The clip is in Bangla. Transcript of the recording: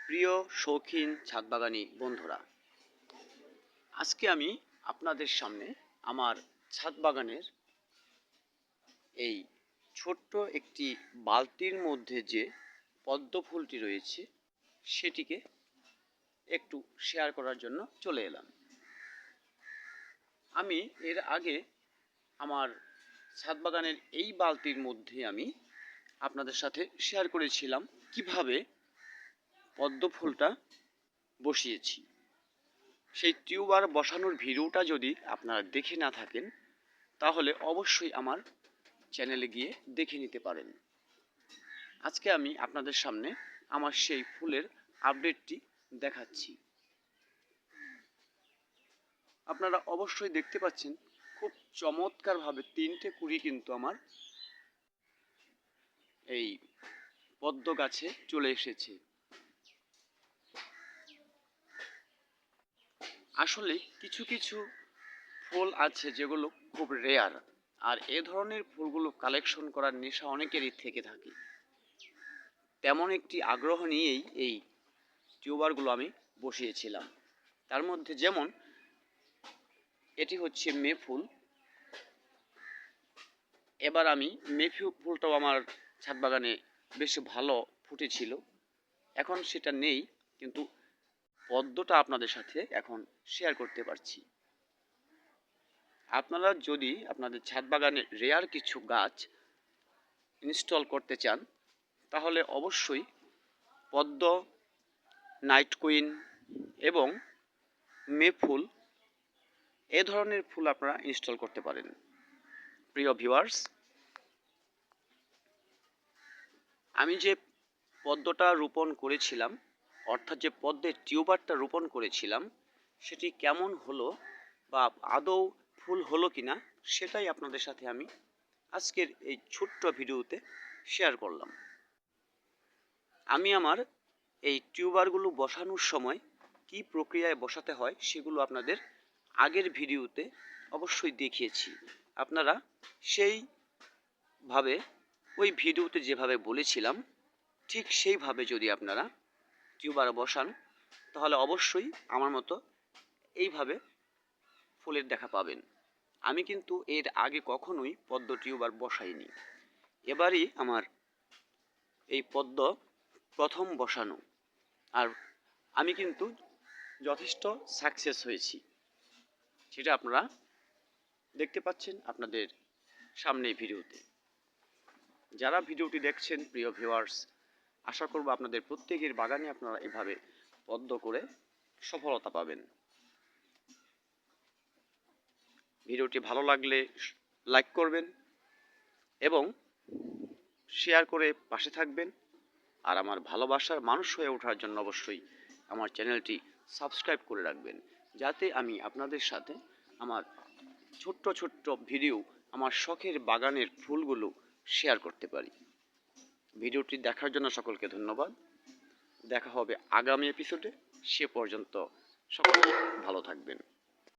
প্রিয় শৌখিন ছাদবাগানী বন্ধুরা, আজকে আমি আপনাদের সামনে আমার ছাদ বাগানের এই ছোট্ট একটি বালতির মধ্যে যে পদ্ম ফুলটি রয়েছে সেটিকে একটু শেয়ার করার জন্য চলে এলাম। আমি এর আগে আমার ছাদ বাগানের এই বালতির মধ্যে আমি আপনাদের সাথে শেয়ার করেছিলাম কিভাবে পদ্ম ফুলটা বসিয়েছি। সেই টিউবার বসানোর ভিডিওটা যদি আপনারা দেখে না থাকেন তাহলে অবশ্যই আমার চ্যানেলে গিয়ে দেখে নিতে পারেন। আজকে আমি আপনাদের সামনে আমার সেই ফুলের আপডেটটি দেখাচ্ছি। আপনারা অবশ্যই দেখতে পাচ্ছেন খুব চমৎকারভাবে 3টে কুড়ি কিন্তু আমার এই পদ্ম গাছে চলে এসেছে। আসলে কিছু কিছু ফুল আছে যেগুলো খুব রেয়ার, আর এ ধরনের ফুলগুলো কালেকশন করার নেশা অনেকেরই থেকে থাকে। তেমন একটি আগ্রহ নিয়েই এই টিউবারগুলো আমি বসিয়েছিলাম। তার মধ্যে যেমন এটি হচ্ছে মে ফুল। এবার আমি মে ফুলটাও আমার ছাদ বাগানে বেশ ভালো ফুটেছিল, এখন সেটা নেই, কিন্তু পদ্মটা আপনাদের সাথে এখন শেয়ার করতে পারছি। আপনারা যদি আপনাদের ছাদ বাগানে রেয়ার কিছু গাছ ইনস্টল করতে চান তাহলে অবশ্যই পদ্ম, নাইট কুইন এবং মে ফুল এ ধরনের ফুল আপনারা ইনস্টল করতে পারেন। প্রিয় ভিউয়ার্স, আমি যে পদ্মটা রোপণ করেছিলাম, অর্থাৎ যে পদ্মের টিউবারটা রোপণ করেছিলাম, সেটি কেমন হলো বা আদৌ ফুল হলো কিনা সেটাই আপনাদের সাথে আমি আজকের এই ছোট্ট ভিডিওতে শেয়ার করলাম। আমি আমার এই টিউবারগুলো বসানোর সময় কি প্রক্রিয়ায় বসাতে হয় সেগুলো আপনাদের আগের ভিডিওতে অবশ্যই দেখিয়েছি। আপনারা সেইভাবে ওই ভিডিওতে যেভাবে বলেছিলাম ঠিক সেইভাবে যদি আপনারা টিউবার বসান তাহলে অবশ্যই আমার মতো এইভাবে ফুলের দেখা পাবেন। আমি কিন্তু এর আগে কখনোই পদ্ম টিউবার বসাইনি, এবারই আমার এই পদ্ম প্রথম বসানো, আর আমি কিন্তু যথেষ্ট সাকসেস হয়েছি, সেটা আপনারা দেখতে পাচ্ছেন আপনাদের সামনে ভিডিওতে। যারা ভিডিওটি দেখছেন প্রিয় ভিউয়ার্স, আশা করব আপনাদের প্রত্যেকের বাগানে আপনারা এভাবে পদ্ম করে সফলতা পাবেন। ভিডিওটি ভালো লাগলে লাইক করবেন এবং শেয়ার করে পাশে থাকবেন, আর আমার ভালোবাসার মানুষ হয়ে ওঠার জন্য অবশ্যই আমার চ্যানেলটি সাবস্ক্রাইব করে রাখবেন, যাতে আমি আপনাদের সাথে আমার ছোট্ট ছোট্ট ভিডিও, আমার শখের বাগানের ফুলগুলো শেয়ার করতে পারি। ভিডিওটি দেখার জন্য সকলকে ধন্যবাদ। দেখা হবে আগামী এপিসোডে। সে পর্যন্ত সকলে ভালো থাকবেন।